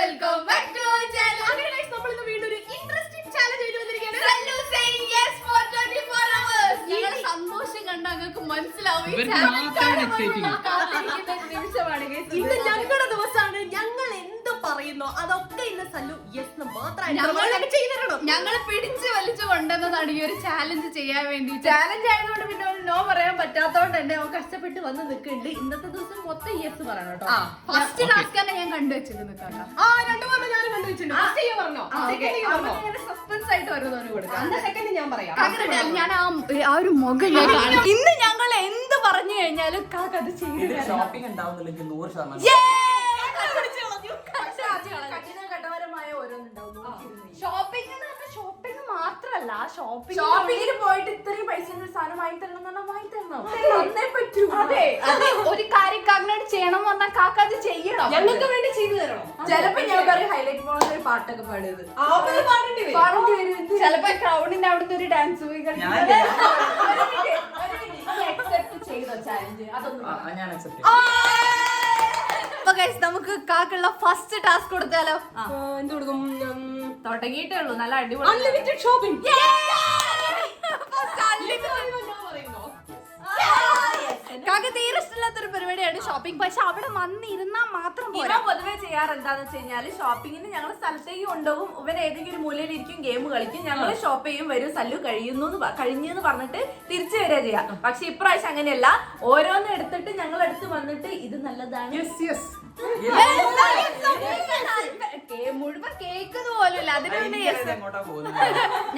Welcome back to our channel. അങ്ങനെ guys നമ്മൾ ഇന്ന് വീണ്ടും ഒരു ഇൻട്രസ്റ്റിംഗ് ചാലഞ്ച് ആയിട്ട് വന്നിരിക്കുകയാണ്. Sallu saying yes for 24 hours. ഞങ്ങളുടെ സന്തോഷം കണ്ടാൽ നിങ്ങൾക്ക് മനസ്സിലാവും ഈ ചാലഞ്ച് നിമിഷമാണ് ഗയ്സ്. ഇന്ന് ഞങ്ങളുടെ ദിവസമാണ്. ഞങ്ങൾ എന്ത് പറയുന്നോ അതൊക്കെ ഇന്ന് സല്ലു യെസ് മാത്രമായിട്ട് ചെയ്തു തരണം. ഞങ്ങൾ പിടിച്ച് വലിച്ചു കൊണ്ടുവന്നതാണ് ഈ ഒരു ചാലഞ്ച് ചെയ്യാൻ വേണ്ടി. ചാലഞ്ച് ആയതുകൊണ്ട് പിന്നെ നോ പറയാൻ പറ്റാത്തതുകൊണ്ട് തന്നെ കഷ്ടപ്പെട്ട് വന്ന് നിൽക്കുന്നുണ്ട്. ഇന്നത്തെ ദിവസം മൊത്തം യെസ് പറയണം കേട്ടോ. ഫസ്റ്റ് ടാസ്ക് തന്നെ ഞാൻ കണ്ടുവച്ചിട്ട് നിൽക്കാം. സസ്പെൻസ് ആയിട്ട് ഓരോന്നോന് കൊടുക്കാം. ഞാൻ ആ ഒരു മുഖം ഞാൻ കാണും. ഇന്ന് ഞങ്ങൾ എന്ത് പറഞ്ഞു കഴിഞ്ഞാലും കാക്ക അത് ചെയ്തു ഷോപ്പിംഗ് ഉണ്ടാവുന്നില്ലെങ്കിൽ 100%. ഷോപ്പിംഗ് മാത്രല്ല, ഷോപ്പിംഗിൽ പോയിട്ട് ഇത്രയും പൈസ സാധനം വാങ്ങി തരണം വാങ്ങി തന്നേ പറ്റൂ. അതെ അതെ, ഒരു കാര്യം കാക്കനോട് ചെയ്യണം എന്ന് പറഞ്ഞാൽ കാക്ക അത് ചെയ്യണം. ഞങ്ങൾക്ക് വേണ്ടി ചെയ്തു തരണം. ചിലപ്പോ ഞാൻ പറയും ഹൈലൈറ്റ് പോകുന്ന ഒരു പാട്ടൊക്കെ പാടിയത് പാടേണ്ടി വരും. ചിലപ്പോ ക്രൗഡിന്റെ അവിടുത്തെ ഒരു ഡാൻസ് പോയി കളിക്കുന്നത്. ചെയ്തോ ചാലഞ്ച് അതൊന്നും നമുക്ക് കാക്കുള്ള ഫസ്റ്റ് ടാസ്ക് കൊടുത്താലോ? എന്ത് കൊടുക്കും? തുടങ്ങിയിട്ടേ ഉള്ളൂ. നല്ല അടിപൊളി അൺലിമിറ്റഡ് ഷോപ്പിംഗ്. കാക്ക തീരെ ഇഷ്ടമില്ലാത്തൊരു പരിപാടിയാണ് ഷോപ്പിംഗ്. പക്ഷെ അവിടെ വന്നിരുന്നാ മാത്രം പൊതുവെ ചെയ്യാറ് എന്താന്ന് വെച്ച് കഴിഞ്ഞാല് ഷോപ്പിങ്ങിന് ഞങ്ങൾ സ്ഥലത്തേക്ക് കൊണ്ടുപോകും. ഇവൻ ഏതെങ്കിലും ഒരു മൂലയിലിരിക്കും, ഗെയിം കളിക്കും, ഞങ്ങൾ ഷോപ്പ് ചെയ്യും, വരും, സല്ലു കഴിഞ്ഞെന്ന് പറഞ്ഞിട്ട് തിരിച്ചു വരിക ചെയ്യാം. പക്ഷെ ഇപ്രാവശ്യം അങ്ങനെയല്ല. ഓരോന്ന് എടുത്തിട്ട് ഞങ്ങൾ എടുത്ത് വന്നിട്ട് ഇത് നല്ലതാണ് മുഴുവൻ കേൾക്കുന്നത് പോലും. അതിനുവേണ്ടി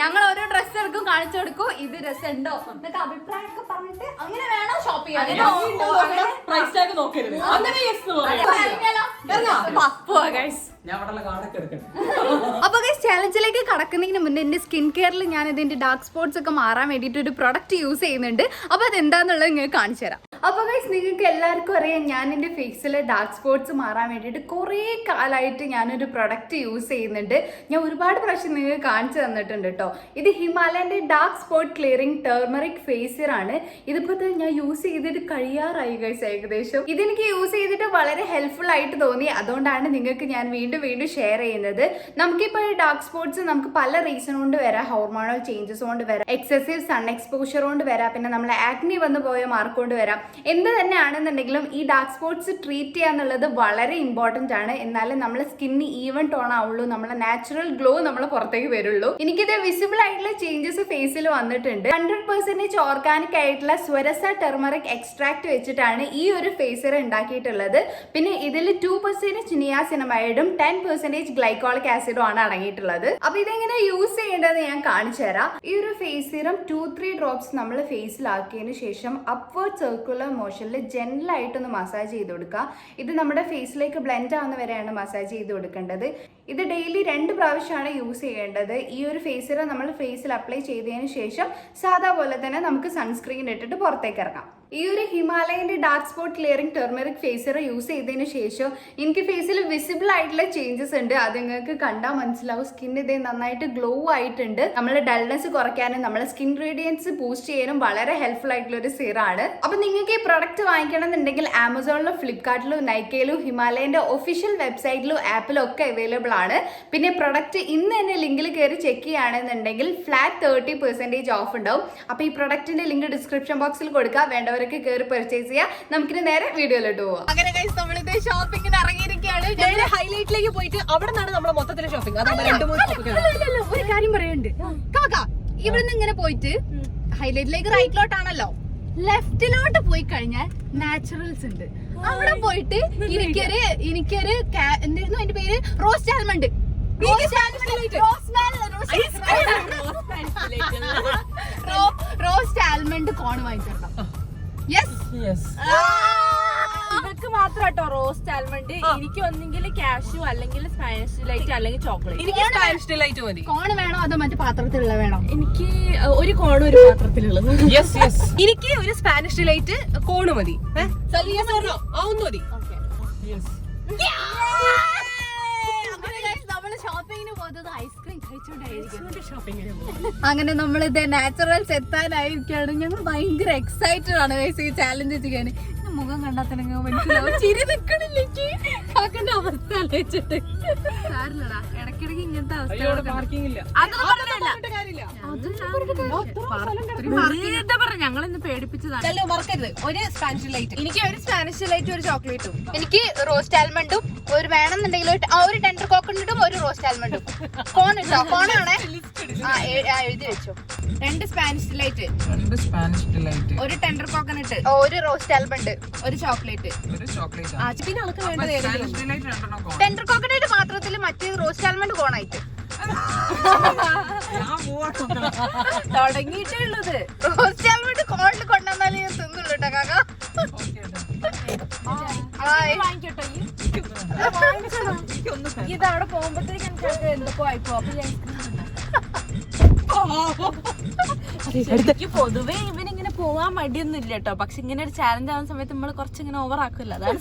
ഞങ്ങൾ ഓരോ ഡ്രസ്സ് എടുക്കും, കാണിച്ചു കൊടുക്കും, ഇത് രസം ഉണ്ടോ എന്നിട്ട് അഭിപ്രായമൊക്കെ പറഞ്ഞിട്ട് അങ്ങനെ വേണം ഷോപ്പ് ചെയ്യാൻ. അപ്പൊ ചാലഞ്ചിലേക്ക് കടക്കുന്നതിന് മുന്നേ എന്റെ സ്കിൻ കെയറിൽ ഞാൻ ഇതിന്റെ ഡാർക്ക് സ്പോട്ട്സ് ഒക്കെ മാറാൻ വേണ്ടിയിട്ട് ഒരു പ്രൊഡക്റ്റ് യൂസ് ചെയ്യുന്നുണ്ട്. അപ്പൊ അതെന്താന്നുള്ളത് നിങ്ങൾക്ക് കാണിച്ചു തരാം. അപ്പൊ ഗൈസ്, നിങ്ങൾക്ക് എല്ലാവർക്കും അറിയാം ഞാൻ എന്റെ ഫേസിലെ ഡാർക്ക് സ്പോട്ട്സ് മാറാൻ വേണ്ടിയിട്ട് കുറേ കാലമായിട്ട് ഞാനൊരു പ്രൊഡക്റ്റ് യൂസ് ചെയ്യുന്നുണ്ട്. ഞാൻ ഒരുപാട് പ്രാവശ്യം നിങ്ങൾക്ക് കാണിച്ചു തന്നിട്ടുണ്ട് കേട്ടോ. ഇത് ഹിമാലയന്റെ ഡാർക്ക് സ്പോട്ട് ക്ലിയറിംഗ് ടർമറിക് ഫേസിയർ ആണ്. ഇതിപ്പോ ഞാൻ യൂസ് ചെയ്തിട്ട് കഴിയാറായി ഗൈസ് ഏകദേശം. ഇതെനിക്ക് യൂസ് ചെയ്തിട്ട് വളരെ ഹെൽപ്ഫുൾ ആയിട്ട് തോന്നി. അതുകൊണ്ടാണ് നിങ്ങൾക്ക് ഞാൻ വീണ്ടും ഷെയർ ചെയ്യുന്നത്. നമുക്കിപ്പോൾ ഡാർക്ക് സ്പോട്ട്സ് നമുക്ക് പല റീസൺ കൊണ്ട് വരാം. ഹോർമോണൽ ചേഞ്ചസ് കൊണ്ട് വരാം, എക്സസീവ് സൺ എക്സ്പോഷർ കൊണ്ട് വരാം, പിന്നെ നമ്മൾ ആക്നി വന്നു പോയ മാർക്ക് കൊണ്ട് വരാം. എന്ത് തന്നെയാണെന്നുണ്ടെങ്കിലും ഈ ഡാർക്ക് സ്പോട്ട്സ് ട്രീറ്റ് ചെയ്യാന്നുള്ളത് വളരെ ഇമ്പോർട്ടന്റ് ആണ്. എന്നാലും നമ്മളെ സ്കിന്ന് ഈവൻ ടോൺ ആവുള്ളൂ, നമ്മളെ നാച്ചുറൽ ഗ്ലോ നമ്മളെ പുറത്തേക്ക് വരുള്ളൂ. എനിക്കിത് വിസിബിൾ ആയിട്ടുള്ള ചേഞ്ചസ് ഫേസിൽ വന്നിട്ടുണ്ട്. 100% ഓർഗാനിക് ആയിട്ടുള്ള സ്വരസ ടെർമറിക് എക്സ്ട്രാക്ട് വെച്ചിട്ടാണ് ഈ ഒരു ഫേസിയർ ഉണ്ടാക്കിയിട്ടുള്ളത്. പിന്നെ ഇതിൽ 2% നിയാസിനമൈഡും 10% ഗ്ലൈക്കോളിക് ആസിഡും ആണ് അടങ്ങിയിട്ടുള്ളത്. അപ്പൊ ഇതെങ്ങനെ യൂസ് ചെയ്യേണ്ടത് ഞാൻ കാണിച്ചു തരാം. ഈ ഒരു ഫേസിയറും 2-3 ഡ്രോപ്സ് നമ്മൾ ഫേസിലാക്കിയതിനു ശേഷം അപ്വേർഡ് സർക്കുലർ മോഷനിൽ ജെന്റലായിട്ടൊന്ന് മസാജ് ചെയ്ത് കൊടുക്കുക. ഇത് നമ്മുടെ ഫേസിലേക്ക് ബ്ലെൻഡ് ആവുന്ന വരെയാണ് മസാജ് ചെയ്ത് കൊടുക്കേണ്ടത്. ഇത് ഡെയിലി 2 പ്രാവശ്യമാണ് യൂസ് ചെയ്യേണ്ടത്. ഈ ഒരു ഫേസിയർ നമ്മൾ ഫേസിൽ അപ്ലൈ ചെയ്തതിന് ശേഷം സാധാ പോലെ തന്നെ നമുക്ക് സൺസ്ക്രീൻ ഇട്ടിട്ട് പുറത്തേക്ക് ഇറങ്ങാം. ഈ ഒരു ഹിമാലയന്റെ dark spot clearing turmeric facial use ചെയ്തതിന് ശേഷം എനിക്ക് ഫേസിൽ വിസിബിൾ ആയിട്ടുള്ള ചേഞ്ചസ് ഉണ്ട്. അത് നിങ്ങൾക്ക് കണ്ടാൽ മനസ്സിലാവും. സ്കിൻ ഇതേ നന്നായിട്ട് ഗ്ലോ ആയിട്ടുണ്ട്. നമ്മളെ ഡൾനെസ് കുറയ്ക്കാനും നമ്മളെ സ്കിൻ റേഡിയൻസ് ബൂസ്റ്റ് ചെയ്യാനും വളരെ ഹെൽപ്ഫുൾ ആയിട്ടുള്ള ഒരു സീറാണ്. അപ്പൊ നിങ്ങൾക്ക് ഈ പ്രൊഡക്റ്റ് വാങ്ങിക്കണം എന്നുണ്ടെങ്കിൽ ആമസോണിലും ഫ്ലിപ്കാർട്ടിലും നൈക്കയിലും ഹിമാലയന്റെ ഒഫീഷ്യൽ വെബ്സൈറ്റിലും ആപ്പിലും ഒക്കെ അവൈലബിൾ ആണ്. പിന്നെ പ്രൊഡക്റ്റ് ഇന്ന് തന്നെ ലിങ്കിൽ കയറി ചെക്ക് ചെയ്യുകയാണെന്നുണ്ടെങ്കിൽ ഫ്ലാറ്റ് 30% ഓഫ് ഉണ്ടാവും. അപ്പൊ ഈ പ്രൊഡക്റ്റിന്റെ ലിങ്ക് ഡിസ്ക്രിപ്ഷൻ ബോക്സിൽ കൊടുക്കുക. വേണ്ടവരൊക്കെ കയറി പർച്ചേസ് ചെയ്യാം. നമുക്കിനി നേരെ വീഡിയോയിലോട്ട് പോവാം. അങ്ങനെ ഗൈസ്, നമ്മളിത് ഷോപ്പിങ്ങിന് ഇറങ്ങിയിരിക്കുകയാണ്. ഹൈലൈറ്റിലേക്ക് പോയിട്ട് അവിടെ നിന്നാണ് നമ്മുടെ മൊത്തത്തിലെ ഷോപ്പിംഗ്. ഒരു കാര്യം പറയുന്നുണ്ട് കാക്ക, ഇവിടുന്ന് ഇങ്ങനെ പോയിട്ട് ഹൈലൈറ്റിലേക്ക് റൈറ്റിലോട്ടാണല്ലോ, ലെഫ്റ്റിലോട്ട് പോയി കഴിഞ്ഞാൽ നാച്ചുറൽസ് ഉണ്ട്. അവിടെ പോയിട്ട് എനിക്കൊരു എന്തായിരുന്നു അതിന്റെ പേര്, റോസ്റ്റ് ആൽമണ്ട് റോസ്റ്റ് ആൽമണ്ട് കോൺ വാങ്ങിച്ചിട്ടുണ്ടോ? ഇതൊക്കെ മാത്രം കേട്ടോ റോസ്റ്റ് ആൽമണ്ട്. എനിക്ക് ഒന്നെങ്കിൽ കാഷ്യൂ അല്ലെങ്കിൽ സ്പാനിഷ് ഡിലൈറ്റ് അല്ലെങ്കിൽ ചോക്ലേറ്റ്. എനിക്ക് സ്പാനിഷ് ഡിലൈറ്റ് മതി. കോൺ വേണോ അതോ മറ്റേ പാത്രത്തിലുള്ള വേണോ? എനിക്ക് ഒരു കോണും ഒരു പാത്രത്തിലുള്ളത്. എനിക്ക് ഒരു സ്പാനിഷ് ഡിലൈറ്റ് കോണ് മതി. ഒന്ന് മതി. ഷോപ്പിങ്ങിന് പോകുന്നത് ഐസ്ക്രീം കഴിച്ചോണ്ടായിരിക്കും. അങ്ങനെ നമ്മളിത് നാച്ചുറൽസ് എത്താനായിരിക്കാണ്. ഞങ്ങൾ ഭയങ്കര എക്സൈറ്റഡ് ആണ് ഈ ചാലഞ്ച് ചെയ്യാൻ. മുഖം കണ്ടാൽ തന്നെ മനസ്സിലാവും ചിരി നിൽക്കണില്ലേ. കാക്കന്റെ അവസ്ഥ ആലോചിച്ചിട്ട് സാരില്ലടാ, ഇടയ്ക്കിടയ്ക്ക് ഇങ്ങനത്തെ അവസ്ഥ ഞങ്ങളിന്ന് പേടിപ്പിച്ചതാണ്. ഒരു സ്പാനിഷ് ലൈറ്റ്. എനിക്ക് ഒരു സ്പാനിഷ് ലൈറ്റും ഒരു ചോക്ലേറ്റും. എനിക്ക് റോസ്റ്റ് ആൽമണ്ടും ഒരു വേണമെന്നുണ്ടെങ്കിൽ ഒരു ടെൻഡർ കോക്കനട്ടും ഒരു റോസ്റ്റ് ആൽമണ്ടും. കോൺ ഇട്ടോ? കോണാണേ. എഴുതി വെച്ചോ. 2 സ്പാനിഷ് ലൈറ്റ്, ഒരു ടെൻഡർ കോക്കനട്ട്, ഒരു റോസ്റ്റ് ആൽമണ്ട്, ഒരു ചോക്ലേറ്റ്. പിന്നെ ആൾക്ക് വേണ്ടത് ഏതെങ്കിലും ടെൻഡർ കോക്കനട്ട് മാത്രത്തിൽ, മറ്റേ റോസ്റ്റ് ആൽമണ്ട് കോണായിട്ട്. തുടങ്ങിയിട്ടേ ഉള്ളത്. റോസ്റ്റ് ആൽമണ്ട് കോണിൽ കൊണ്ടുവന്നാലേ ഞാൻ തിന്നുള്ളൂ കേട്ടോ കാക്ക. ഇത് അവിടെ പോകുമ്പോഴത്തേക്ക് എനിക്ക് എന്തൊക്കെ വായിപ്പോ. എനിക്ക് പൊതുവേ ഇവനിങ്ങനെ പോവാൻ മടിയൊന്നും ഇല്ല കേട്ടോ. പക്ഷെ ഇങ്ങനെ ഒരു ചാലഞ്ച് ആവുന്ന സമയത്ത് നമ്മൾ കുറച്ചിങ്ങനെ ഓവർ ആക്കില്ല. അതാണ്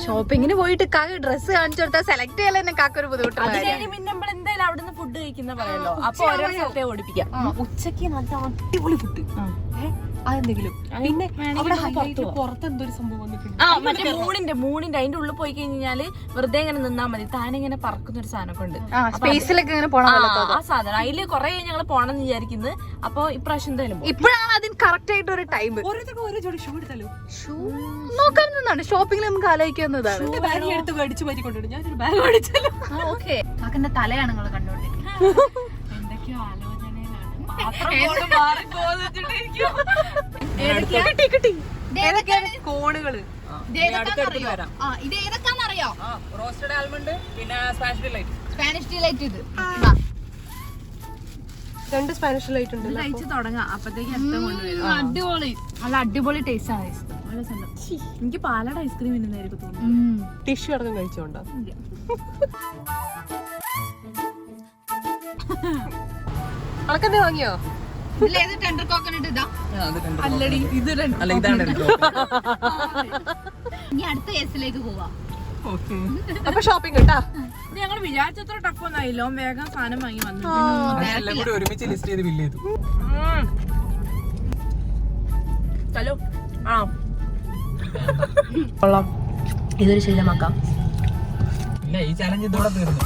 ഷോപ്പിങ്ങിന് പോയിട്ട് കാക്ക ഡ്രസ് കാണിച്ചു കൊടുത്താൽ സെലക്ട് ചെയ്യാൻ തന്നെ കാക്ക ഒരു ബുദ്ധിമുട്ടുള്ള അത് കാര്യമാണ്. കഴിഞ്ഞ് പിന്നെ നമ്മൾ എന്തായാലും അവിടെ നിന്ന് ഫുഡ് കഴിക്കുന്ന പറയല്ലോ. അപ്പൊ ഓരോ സ്ഥലത്തെ ഓടിപ്പിക്കാം. ഉച്ചക്ക് നല്ല അടിപൊളി ഫുഡ്. അതെന്തെങ്കിലും പിന്നെ അവിടെ ഹൈലൈറ്റ് പുറത്ത് എന്തൊരു സംഭവം വന്നിട്ടുണ്ട്. മറ്റേ മൂണിന്റെ അതിന്റെ ഉള്ളിൽ പോയി കഴിഞ്ഞാല് വെറുതെ ഇങ്ങനെ നിന്നാ മതി. താനിങ്ങനെ പറക്കുന്ന ഒരു സാധനമൊക്കെ ഉണ്ട്. സ്പേസിലൊക്കെ ഇങ്ങനെ പോണം. ആ സാധനം അതില് കൊറേ ഞങ്ങള് പോണെന്ന് വിചാരിക്കുന്നത്. അപ്പൊ ഇപ്രാവശ്യം എന്തായാലും ഇപ്പോഴാണ് അതിന് കറക്റ്റ് ആയിട്ട് ഒരു ടൈം. ഓരോരുത്തർക്ക് ഓരോ ജോഡി ഷൂ എടുത്താലോ? നോക്കാവുന്നതാണ്. ഷോപ്പിംഗിൽ നമുക്ക് ആലോചിക്കാവുന്നതാണ്. ബാഗ് എടുത്ത് മേടിച്ച് മാറ്റിക്കൊണ്ടു. ഞാനൊരു ബാഗ് മേടിച്ചല്ലോ. ഓക്കെ. കാക്കന്റെ തലയാണ് നിങ്ങൾ കണ്ടോണ്ടിരിക്കുന്നത്. എന്തൊക്കെയോ ആലോചനയിലാണ്. കോണുകള് ഇത് ഏതൊക്കെയാണെന്നറിയോ? റോസ്റ്റഡ് ആൽമണ്ട്, പിന്നെ സ്പാനിഷ് ഡിലൈറ്റ്. ഇത് 2 സ്പാനിഷ് ലൈറ്റ് ഉണ്ട്. കഴിച്ച് തുടങ്ങാം. അപ്പത്തേക്ക് എത്ര കൊണ്ടുവരും. അടിപൊളി, നല്ല അടിപൊളി ടേസ്റ്റ് ആണ്. എനിക്ക് പാലട ഐസ്ക്രീം ഇന്നായിരിക്കും തോന്നുന്നു. ടിഷ്യൂ അടക്കം കഴിച്ചോണ്ടോ? അളക്കന്നെ വാങ്ങിയോ? ഇതിലേത് ടെൻഡർ കോക്കനട്ട് ഇതാ? അല്ലടി ഇത് അല്ല ഇതാണ് ഇനി അടുത്ത കേസിലേക്ക് പോവാം. അപ്പൊ ഷോപ്പിംഗ് കേട്ടാ. ഞങ്ങൾ വിചാരിച്ചത്ര ടഫ് ഒന്നായില്ലോ. വേഗം സാധനം വാങ്ങി വന്നു. എല്ലാം കൂടി ഒരുമിച്ച് ലിസ്റ്റ് ചെയ്ത് ബില്ല് ചെയ്തു. ഹലോ. ആ കൊള്ളാം. ഇതൊരു ശീലമാക്കാം. ഇല്ല, ഈ ചാലഞ്ച് ഇതോടെ തീർന്നു.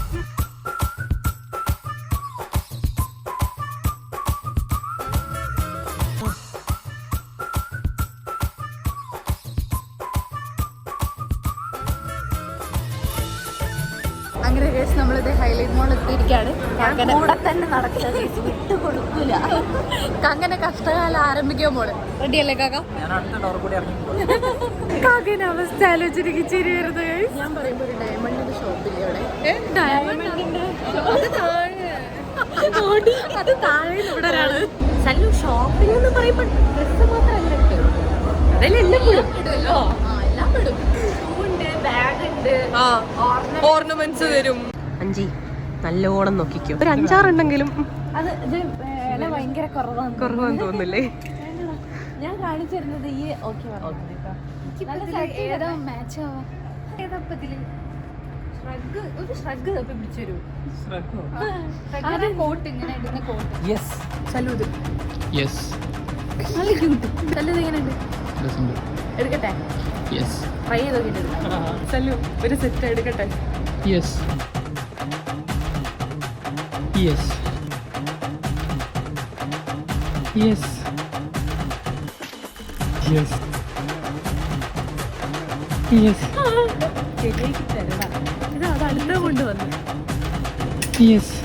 അങ്ങനെ കേസ് നമ്മളിത് ഹൈലൈറ്റ് മോൾ എത്തിയിരിക്കുകയാണ്. കൂടെ തന്നെ നടക്കുന്നത് വിട്ടു കൊടുക്കൂല. അങ്ങനെ കഷ്ടകാലം ആരംഭിക്കാൻ പോണ്. റെഡി അല്ലേ കാക്ക? ഞാൻ അടുത്ത ഡോർ കൂടി ഇറങ്ങി കാക്കന്റെ അവസ്ഥ ആലോചിച്ചിട്ട് ചിരി വരുന്നത്. ഞാൻ പറയുമ്പോ ഒരു ഡയമണ്ടിന്റെ ഷോപ്പില്ലേ അവിടെ? ഡയമണ്ടിന്റെ അത് താഴെ ഇവിടെ ഒരാള്. സല്ലു ഷോപ്പിംഗ് എന്ന് പറയുമ്പോ ഡ്രസ് മാത്രമല്ല അതെല്ലാം ഇടുമല്ലോ. എല്ലാം ഇടും. ഓർണമെന്റ്സ് വരും. അഞ്ചി നല്ലോണം നോക്കിക്കോ. ഒരു 5-6 ഉണ്ടെങ്കിലും അത് ഇത് വില ഭയങ്കര കുറവാന്ന് തോന്നുന്നില്ലേ? ഞാൻ കാണിച്ചു തരുന്നത് ഈ ഓക്കെ ഏതാ മാച്ച് ആവാ? ഏതപ്പത്തില് ഒരു ഷ്രഗ് പിടിച്ചു തരൂ. കോട്ട് ഇങ്ങനെ ഇടുന്ന കോട്ട്. യെസ് സലൂത് യെസ് നല്ല ക്യൂട്ട്. സലൂത് എങ്ങനെയുണ്ട്? എടുക്കട്ടെ? യെസ് ട്രൈ ചെയ്ത് നോക്കിട്ട്. സല്ലു ഒരു സെറ്റ് എടുക്കട്ടെ? Yes yes yes yes yes ഇത് അത് അടുത്ത കൊണ്ടുവന്നു. യെസ്.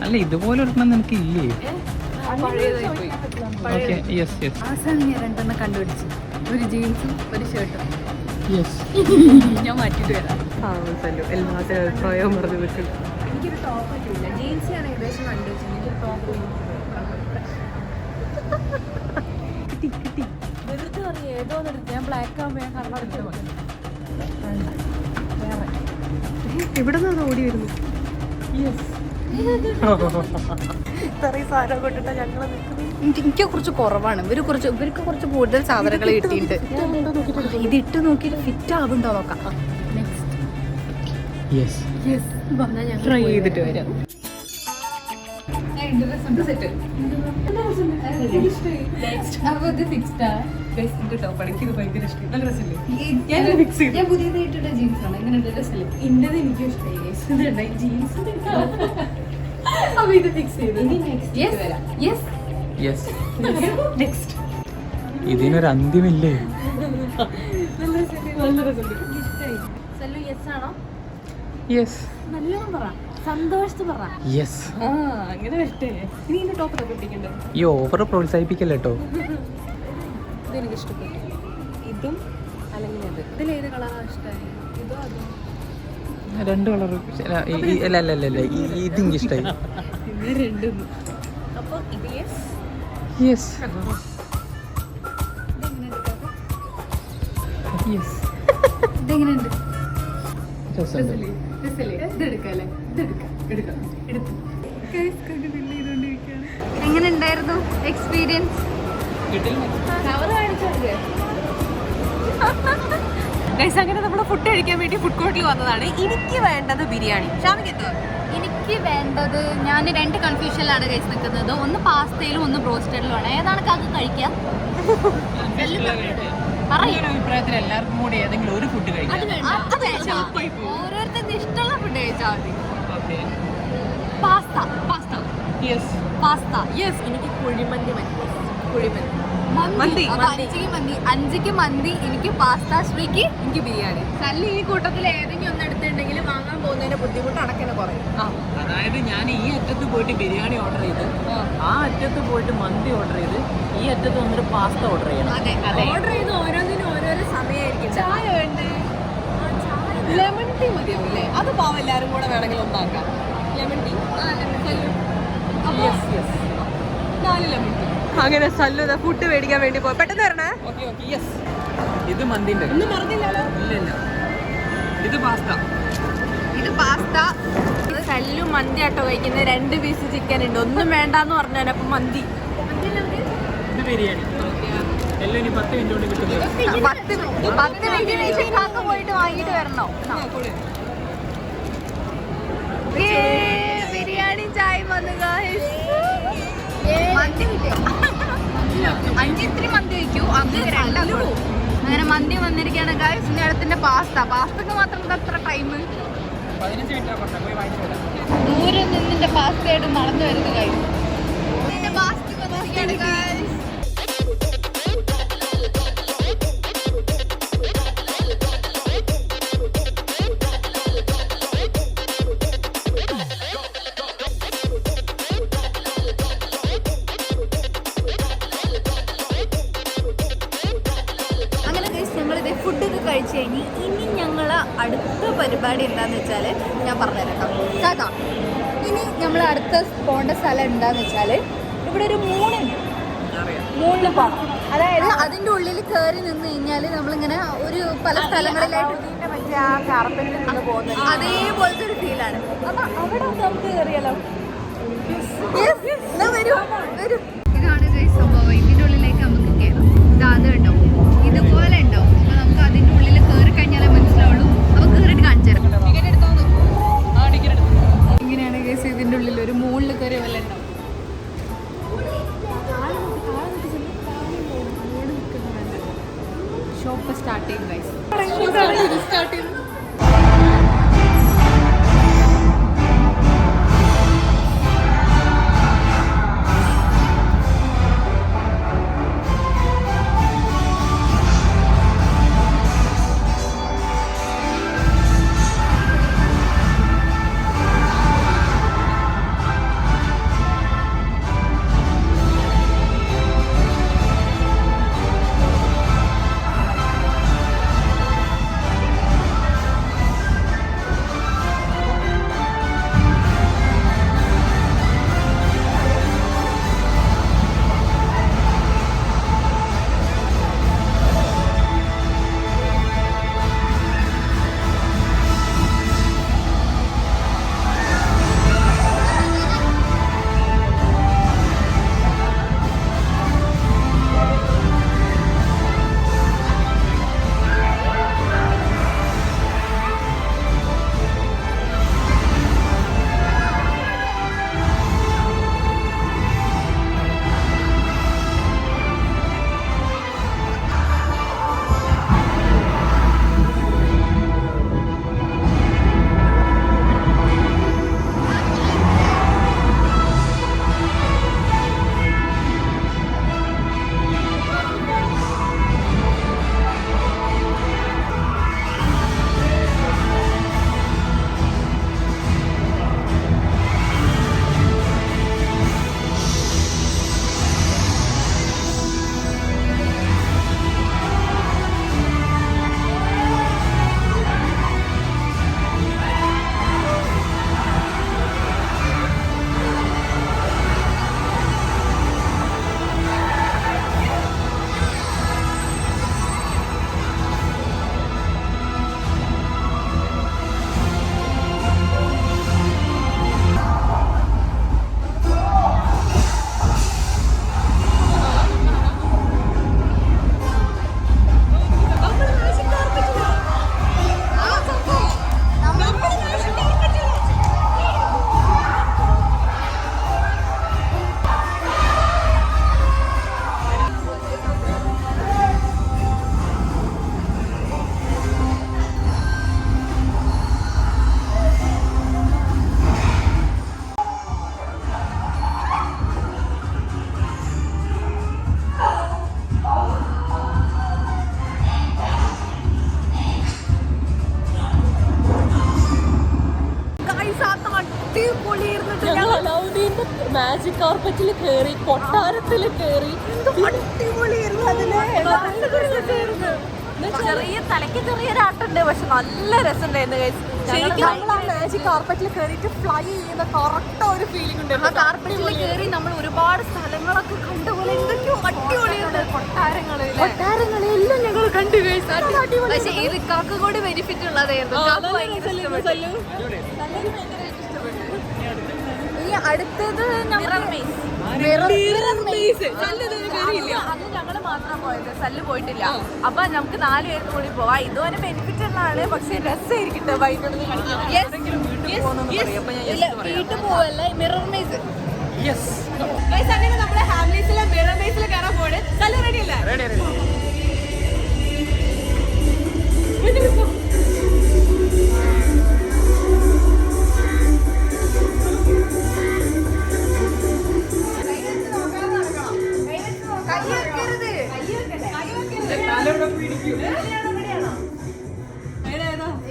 അല്ല ഇതുപോലെ ഒരെണ്ണം നിനക്ക് ഇല്ലേ? ഓക്കെ യെസ് യെസ് അവസാനം ഞാൻ 2 കണ്ടുപിടിച്ചു. ഒരു ജീൻസും ഒരു ഷർട്ടും. യെസ്. ഞാൻ മാറ്റിട്ട് വരാം. സല്ലു എല്ലാത്തിനും അഭിപ്രായവും പറഞ്ഞു നിൽക്കും. എനിക്കൊരു ടോപ്പ് ഇല്ല. ജീൻസ് ഞാൻ ഏകദേശം കണ്ടു വെച്ചു. എനിക്കൊരു ടോപ്പ് വെറുതെ അറിയാം ഏതോന്നെടുത്ത്. ഞാൻ ബ്ലാക്ക് ആകുമ്പോൾ ഞാൻ കണ്ണടച്ചു. ഇവിടെ നിന്ന് ഓടി വരുന്നു. ഇത്രയും സാധനം കൊണ്ടിട്ടാ ഞങ്ങള് നിൽക്കുന്നത്. എനിക്ക് കുറച്ച് കുറവാണ്. ഇവർക്ക് കുറച്ച് കൂടുതൽ സാധനങ്ങൾ കിട്ടിയിട്ടുണ്ട്. ഇതിട്ട് നോക്കിയിട്ട് ഫിറ്റ് ആവുണ്ടോ നോക്കാം. യെസ് ട്രൈ ചെയ്തിട്ട് വരാം. സെറ്റ് ടോപ്പ് എനിക്ക് ഭയങ്കര ഇഷ്ടം. നല്ല രസമില്ലേ? ഞാൻ മിക്സ് ചെയ്തു. ഞാൻ പുതിയതായിട്ടുള്ള ജീൻസ് ആണ്. എങ്ങനെയുണ്ട്? രസമല്ലേ? ഇന്റത് എനിക്കും ഇഷ്ടമായി. ജീൻസ് അപ്പൊ ഇത് ഫിക്സ് ചെയ്തു. ഇനി നെക്സ്റ്റ് വരാം. യെസ് നെക്സ്റ്റ് ഇതിനൊരു അന്ത്യമില്ലേ? നല്ല രസമുണ്ട്. ഇഷ്ടമായി. സല്ലു യെസ് ആണോ? യെസ് നല്ലോണം പറ, സന്തോഷത്ത് പറ. യെസ്. ആ അങ്ങനെ വരട്ടെ. ഇനി ഇതിന്റെ ടോപ്പ് പൊട്ടിക്കണ്ടേ? ഈ ഓവർ പ്രോത്സാഹിപ്പിക്കല്ലേ കേട്ടോ. ഇതെനിക്ക് ഇഷ്ടപ്പെട്ടു. ഇതും അല്ലെങ്കിൽ ഇത്. ഇതിലേത് കളറാണ് ഇഷ്ടമായി? ഇതോ അതോ? രണ്ട് കളർ അല്ല അല്ല അല്ല ഇതെനിക്ക് ഇഷ്ടമായി. പിന്നെ രണ്ടും. അപ്പൊ ഇത് യെസ്. Yes yes. ഇതെങ്ങനെയുണ്ട്? രസമുണ്ട്. എങ്ങനെ ഉണ്ടായിരുന്നു എക്സ്പീരിയൻസ്? അങ്ങനെ നമ്മൾ ഫുഡ് കഴിക്കാൻ വേണ്ടി ഫുഡ് കോർട്ടിൽ വന്നതാണ്. എനിക്ക് വേണ്ടത് ബിരിയാണി. എനിക്ക് വേണ്ടത്, ഞാൻ രണ്ട് കൺഫ്യൂഷനിലാണ് കഴിച്ച് നിൽക്കുന്നത്. ഒന്ന് പാസ്തയിലും ഒന്ന് ബ്രോസ്റ്റഡിലുമാണ്. ഏതാണ് കാക്ക് കഴിക്കുക? അഭിപ്രായത്തിൽ എല്ലാവർക്കും കൂടി ഏതെങ്കിലും ഒരു ഫുഡ് കഴിക്കാം. ഓരോരുത്തർക്ക് ഇഷ്ടമുള്ള ഫുഡ് കഴിച്ചാൽ മതി. Pasta. Pasta. Yes. Pasta. Yes. എനിക്ക് കുഴിമന്തി മതി. കുഴിമന്തി. മന്തി. അഞ്ചിക്ക് മന്തി, എനിക്ക് പാസ്ത, ശ്രീക്ക് എനിക്ക് ബിരിയാണി. സല്ലു ഈ കൂട്ടത്തിൽ ഏതെങ്കിലും ഒന്ന് എടുത്തിട്ടുണ്ടെങ്കിൽ വാങ്ങാൻ പോകുന്നതിന്റെ ബുദ്ധിമുട്ട് അടക്കനെ കുറയും. അതായത് ഞാൻ ഈ അറ്റത്ത് പോയിട്ട് ബിരിയാണി ഓർഡർ ചെയ്ത്, ആ അറ്റത്ത് പോയിട്ട് മന്തി ഓർഡർ ചെയ്ത്, ഈ അറ്റത്ത് വന്നിട്ട് പാസ്ത ഓർഡർ ചെയ്യണം. ഓർഡർ ചെയ്ത് ഓരോന്നിനും ഓരോരോ സമയമായിരിക്കും. ചായ വേണ്ടേ? ലെമൺ ടീ മതിയാവും അല്ലേ? അത് പാവം എല്ലാവരും കൂടെ വേണമെങ്കിൽ ഒന്നാക്കാം. Lemon tea. നാല് ലെമൺ ടീ. അങ്ങനെ സല്ലു ഫുഡ് മേടിക്കാൻ വേണ്ടി പോയി. പെട്ടെന്ന് വരണേ. Okay okay yes. ഇത് മന്തിന്റെ ഒന്നും മറന്നില്ലല്ലോ. ഇല്ല. ഇത് പാസ്ത. ഇത് പാസ്ത. സല്ലു മന്തി ആട്ടോ കഴിക്കുന്നത്. 2 പീസ് ചിക്കൻ ഉണ്ട്. ഒന്നും വേണ്ടാന്ന് പറഞ്ഞാൽ അപ്പൊ മന്തി. ഇത് ബിരിയാണി. എല്ലാം ഇനി 10 മിനിറ്റ് കൊണ്ട് കിട്ടുന്നത്. 10 മിനിറ്റ് ശേഷം പോയിട്ട് വാങ്ങിയിട്ട് വരണോ? ബിരിയാണി ചായ വന്നു. ഇത്തിരി മന്തി വയ്ക്കൂ. അങ്ങനെ മന്തി വന്നിരിക്കുകയാണ് ഗായ്സ്. ഇനി അടുത്തിന്റെ പാസ്തക്ക് മാത്രം അത്ര ടൈം? 15 മിനിറ്റ് പോയി വാങ്ങിച്ചു. ദൂരെ നിന്നിന്റെ പാസ്തയായിട്ട് നടന്നു വരുന്നു ഗായ്സ്. ഇതിന്റെ പാസ്ത വന്നിരിക്കുകയാണ് ഗായ്സ്. ഫുഡൊക്കെ കഴിച്ച് കഴിഞ്ഞ് ഇനി ഞങ്ങൾ അടുത്ത പരിപാടി എന്താണെന്ന് വെച്ചാൽ ഞാൻ പറഞ്ഞുതരാം കേട്ടോ. കേട്ടോ, ഇനി നമ്മൾ അടുത്ത പോകേണ്ട സ്ഥലം എന്താണെന്ന് വെച്ചാൽ ഇവിടെ ഒരു മൂന്ന് പോകണം. അതായത് അതിൻ്റെ ഉള്ളിൽ കയറി നിന്ന് കഴിഞ്ഞാൽ നമ്മളിങ്ങനെ ഒരു പല സ്ഥലങ്ങളിലായിട്ട് അതേപോലത്തെ ഒരു ഫീലാണ്. അപ്പം അവിടെ നമുക്ക് കയറിയാലോ? വരൂ. ഇതാണ് സംഭവം. ഇതിൻ്റെ ഉള്ളിലേക്ക് നമുക്ക് കയറാം. ഇത് കേട്ടോ, ഇതുപോലെ ഉണ്ടാവും. അപ്പൊ നമുക്ക് അതിന്റെ ഉള്ളിൽ കയറി കഴിഞ്ഞാലേ മനസ്സിലാവുള്ളൂ. അപ്പൊ കയറിയിട്ട് കാണിച്ചു തരാം. ഇങ്ങനെയാണ് കേസ്. ഇതിന്റെ ഉള്ളിൽ ഒരു മുകളിൽ കയറിയ വല്ല ഉണ്ടാവും. ഷോപ്പ് സ്റ്റാർട്ട് ചെയ്യും ഗൈസ്. സ്റ്റാർട്ട് ചെയ്യും. മാജിക് കാർപ്പറ്റിൽ കേറി, കൊട്ടാരത്തിൽ കേറി. ചെറിയ തലയ്ക്ക് ചെറിയൊരാട്ടുണ്ട്, പക്ഷെ നല്ല രസമുണ്ടായിരുന്നു guys. ശരിക്കും നമ്മൾ ആ മാജിക് കാർപ്പറ്റിൽ കേറിയിട്ട് ഫ്ലൈ ചെയ്യുന്ന കറക്റ്റ് ഒരു ഫീലിംഗ് ഉണ്ട്. ആ കാർപ്പറ്റിൽ കയറി നമ്മൾ ഒരുപാട് സ്ഥലങ്ങളൊക്കെ കണ്ടുപോലെ എന്തൊക്കെയോ അടിപൊളിയുണ്ട്. കൊട്ടാരങ്ങളെല്ലാം ഞങ്ങൾ കണ്ടു. പക്ഷെ ഇത് കാക്ക കൂടി ബെനിഫിറ്റ് ഉള്ളതായിരുന്നു. ഈ അടുത്തത് അത് ഞങ്ങള് മാത്രം പോയത്, സല്ല് പോയിട്ടില്ല. അപ്പൊ നമുക്ക് 4 പേർക്ക് കൂടി പോവാം. ഇതുവരെ ബെനിഫിറ്റ് ഉള്ളതാണ്, പക്ഷെ രസമായിരിക്കും വീട്ടിൽ പോവല്ല മിറർ മേസ്. അങ്ങനെ നമ്മളെ ഹാംലീസിലെ മിറർ ബേസിൽ കയറാൻ പോണ്. സല്ലു റെഡി അല്ലേ?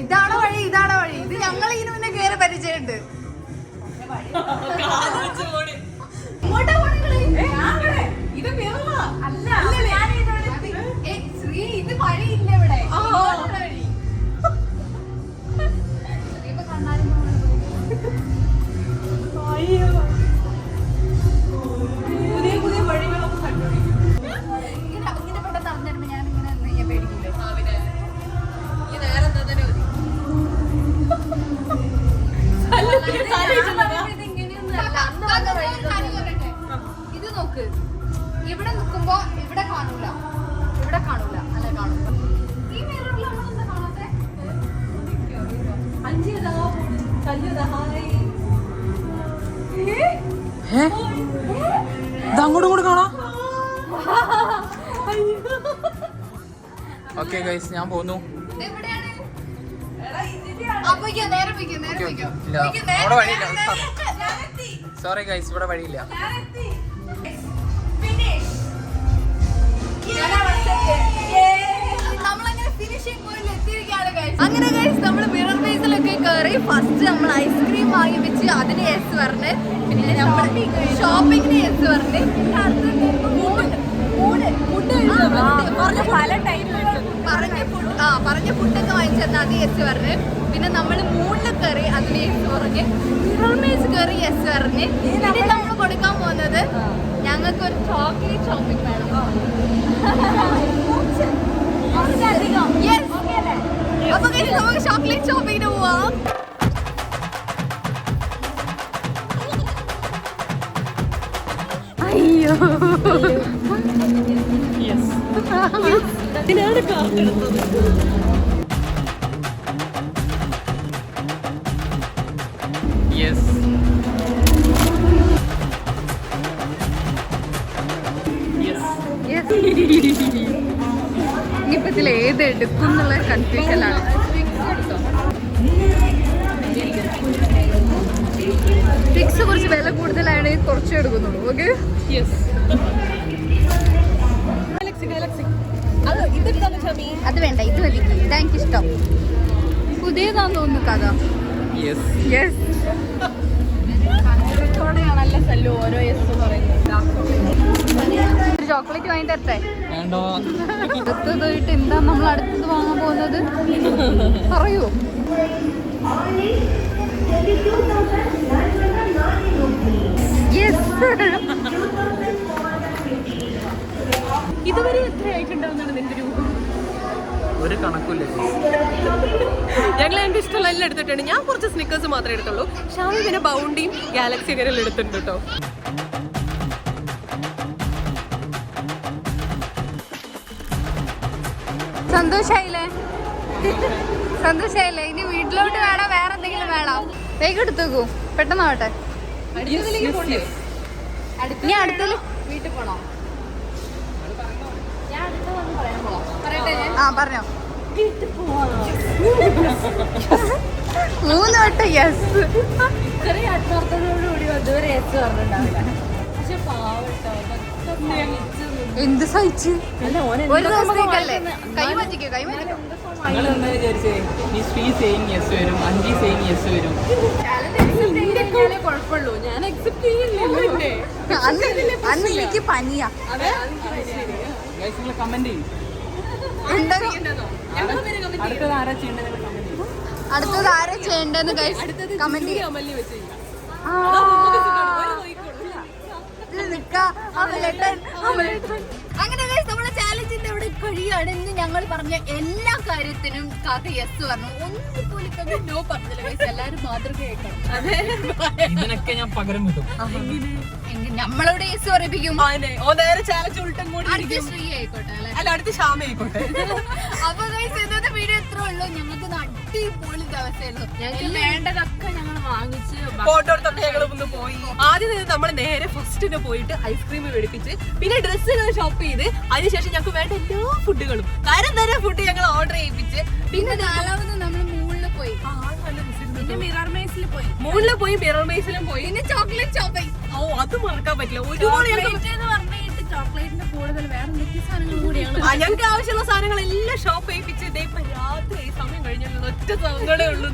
ഇതാണോ വഴി? ഇത് ഞങ്ങൾ ഇതിന് മുന്നേ കയറി പരിചയമുണ്ട്. ശ്രീ ഇത് വഴിയില്ല ഇവിടെ. പുതിയ വഴികളൊക്കെ കണ്ടുപിടിക്കും. ഇങ്ങനെ പെട്ടെന്ന് അറിഞ്ഞിരുമ്പോ ഞാൻ ഇങ്ങനെ പേടിക്കില്ലേ? ഈ നേരെ എന്താ തന്നെ മതി. ഇത് നോക്ക്, ഇവിടെ നിൽക്കുമ്പോ ഇവിടെ കാണൂല, അല്ലെ കാണൂല. ഈ മിററിലാണ് എന്താ കാണാത്തെ? അങ്ങോട്ടും കൂടെ കാണാം. ഓക്കെ ഗൈസ്, ഞാൻ പോന്നു. എവിടെയാണ്? നേരെ പോയിക്കോ. അവിടെ വഴിയില്ല. സോറി ഗൈസ്, ഇവിടെ വഴിയില്ല. അങ്ങനെ ഗൈസ് നമ്മൾ മിറർ ബേസിലൊക്കെ കയറി. ഫസ്റ്റ് നമ്മൾ ഐസ്ക്രീം വാങ്ങി വെച്ച് അതിന് യെസ് പറഞ്ഞ്, പിന്നെ നമ്മൾ ഷോപ്പിങ്ങിന് യെസ് പറഞ്ഞ്, പിന്നെ പറഞ്ഞ ഫുഡൊക്കെ വാങ്ങിച്ചെന്നാൽ അത് യെസ് പറഞ്ഞ്, പിന്നെ നമ്മൾ മൂണിൽ കയറി അതിന് യെസ് പറഞ്ഞ്, മിറർ ബേസ് കയറി യെസ് പറഞ്ഞ്. ഇനി നമ്മൾ കൊടുക്കാൻ പോകുന്നത് ഞങ്ങൾക്ക് ഒരു ചോക്ലേറ്റ് ഷോപ്പിംഗ് വേണം. അപ്പൊ നമുക്ക് ചോക്ലേറ്റ് ഷോപ്പിങ്ങിന് പോവാം. അയ്യോ ഇതിനാണ് കാത്തെടുത്തത്. ഇനിയിപ്പോ ഇതിൽ ഏത് എടുക്കും എന്നുള്ള കൺഫ്യൂഷനാണ്. ഫിക്സ് കുറച്ച് വില കൂടുതലാണ്, കുറച്ച് എടുക്കുന്നുള്ളൂ. ഓക്കെ, അത് വേണ്ട, ഇത് മതി. ഇതാ എനിക്ക് ഇഷ്ടം. പുതിയതാന്ന് തോന്നുന്നു കഥ. ോടെയാണല്ലോ സല്ലു ഓരോ യെസ് പറയുന്നത്. ഒരു ചോക്ലേറ്റ് വാങ്ങി തരട്ടെ? അടുത്തത് പോയിട്ട് എന്താ നമ്മൾ അടുത്തത് വാങ്ങാൻ പോകുന്നത് പറയൂ. ഇതുവരെ എത്ര ആയിട്ടുണ്ടാവുന്നതാണ് നിന്റെ രൂപം? ഒരു കണക്കില്ല. ഞങ്ങൾ എൻ്റെ ഇഷ്ടമുള്ള എല്ലാം എടുത്തിട്ടുണ്ട്. ഞാൻ കുറച്ച് സ്നിക്കേഴ്സ് മാത്രമേ എടുത്തുള്ളൂ. ഷാമി പിന്നെ ബൗണ്ടിയും ഗാലക്സി ഒക്കെ എല്ലാം എടുത്തിട്ടുണ്ട് കേട്ടോ. സന്തോഷായില്ലേ? ഇനി വീട്ടിലോട്ട് വേണോ വേറെ എന്തെങ്കിലും വേണോ? വേഗം എടുത്തേക്കൂ, പെട്ടെന്നാവട്ടെ. ഇനി അടുത്തല് വീട്ടിൽ പോണോ? ആ പറഞ്ഞോ. 3 വട്ടം യെസ്. ചെറിയ ആത്മാർത്ഥതയോടുകൂടി അതുവരെ യെസ് പറഞ്ഞിട്ടുണ്ടാവില്ല. പക്ഷെ പാവട്ടോ, എന്ത് സഹിച്ച് അല്ല ഓനെ ഒരു ദിവസത്തേക്കല്ലേ? കൈമാറ്റിക്കോ. നിങ്ങൾ എന്താ വിചാരിച്ചേ? നീ 3 saying yes വരും, 5 saying yes വരും. കുഴപ്പമുള്ളൂ, ഞാൻ അക്സെപ്റ്റ് ചെയ്യില്ലേ. അന്ന് എനിക്ക് പനിയാ. ഗൈസ് നിങ്ങൾ കമന്റ് ചെയ്യും. അടുത്തത് ആരാ ചെയ്യേണ്ടത് കമന്റ് ചെയ്യും. അടുത്തത് ആരാ ചെയ്യേണ്ടതെന്ന് കമന്റ് ചെയ്യാം. അമലി വെച്ച് അങ്ങനെ നമ്മുടെ ചാലഞ്ചിന്റെ ഇവിടെ കഴിയാണ്. ഇന്ന് ഞങ്ങൾ പറഞ്ഞ എല്ലാ കാര്യത്തിനും കാക്ക യെസ് പറഞ്ഞു. ഒന്നുപോലെ നോ പറഞ്ഞില്ല guys. എല്ലാരും മാതൃകയാക്കണം. ഇതിനൊക്കെ ഞാൻ പകരം വിടും. നമ്മളോട് യെസ് പറയിപ്പിക്കും. നേരെ ചാലഞ്ച് ഉൾട്ടും കൂടി അടുത്ത ശ്രീ ആയിക്കോട്ടെ അല്ലെ? അല്ല, അടുത്ത് ശ്യാമ ആയിക്കോട്ടെ. അപ്പൊ guys ഇന്നത്തെ വീഡിയോ എത്ര ഉള്ളൂ. ഞങ്ങൾക്ക് അടിപൊളി ദിവസമായിരുന്നു. ഞങ്ങൾക്ക് വേണ്ടതൊക്കെ ഞങ്ങൾ വാങ്ങിച്ച് ഫോട്ടോ എടുത്തൊക്കെ ഞങ്ങൾ ഒന്ന് പോയി. ആദ്യം നമ്മൾ നേരെ ഫസ്റ്റിന് പോയിട്ട് ഐസ്ക്രീം മേടിപ്പിച്ച് പിന്നെ ഡ്രസ്സുകൾ ഷോപ്പ് ചെയ്ത് അതിനുശേഷം ഞങ്ങൾക്ക് വേണ്ട എല്ലാ ഫുഡുകളും തരം ഫുഡ് ഞങ്ങൾ ഓർഡർ ചെയ്യിപ്പിച്ച് പിന്നെ നാലാമത് നമ്മൾ മൂളില് പോയി. പിന്നെ മിറർ മേസിൽ പോയി. മുകളിൽ പോയി മിറർ മേസിലും പോയി. പിന്നെ ചോക്ലേറ്റ് ഷോപ്പിംഗ്. ഓ, അത് മറക്കാൻ പറ്റില്ല. ഒരുപാട് ചോക്ലേറ്റിന്റെ കൂടുതൽ വേറെ എന്തൊക്കെ സാധനങ്ങൾ കൂടി ഞങ്ങൾക്ക് ആവശ്യമുള്ള സാധനങ്ങളെല്ലാം ഷോപ്പ് ചെയ്യിപ്പിച്ച് ഇതേ ഇപ്പൊ രാത്രി സമയം കഴിഞ്ഞുള്ള ഒറ്റ സങ്കടേ ഉള്ളൂ.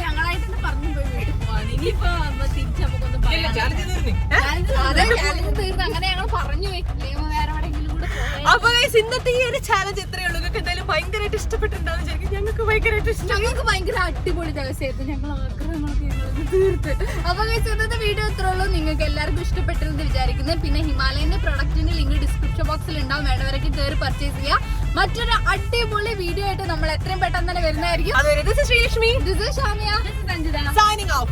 ഞങ്ങളായിട്ട് പറഞ്ഞു പോയി വീട്ടിൽ പോവാൻ. ഇനിയിപ്പോ തിരിച്ച് നമുക്കൊന്നും പറയാം. അങ്ങനെ ഞങ്ങൾ പറഞ്ഞു പോയി. വേറെ എവിടെയെങ്കിലും കൂടെ പോയി. അപ്പൊ ഇന്നത്തെ ഈ ഒരു ചാലഞ്ച് എത്രയേ ഉള്ളൂ. നിങ്ങൾക്ക് എന്തായാലും ഭയങ്കരമായിട്ട് ഇഷ്ടപ്പെട്ടിട്ടുണ്ടാവും വിചാരിക്കും. ഞങ്ങൾക്ക് ഭയങ്കരമായിട്ട് ഇഷ്ടം. ഞങ്ങൾക്ക് ഭയങ്കര അടിപൊളി ദിവസമായിരുന്നു. ഞങ്ങൾ ആഗ്രഹങ്ങളൊക്കെ തീർത്ത്. അപ്പൊ ഇന്നത്തെ വീഡിയോ എത്ര ഉള്ളൂ. നിങ്ങൾക്ക് എല്ലാവർക്കും ഇഷ്ടപ്പെട്ടെന്ന് വിചാരിക്കുന്നു. പിന്നെ ഹിമാലയന്റെ പ്രൊഡക്റ്റിന്റെ ലിങ്ക് ഡിസ്ക്രിപ്ഷൻ ബോക്സിൽ ഉണ്ടാവും. വേണ്ടവരൊക്കെ കയറി പർച്ചേസ് ചെയ്യുക. മറ്റൊരു അടിപൊളി വീഡിയോ ആയിട്ട് നമ്മൾ എത്രയും പെട്ടെന്ന് തന്നെ വരുന്നതായിരിക്കും. അതെ, this is Sreelakshmi, this is Shamiya, signing off.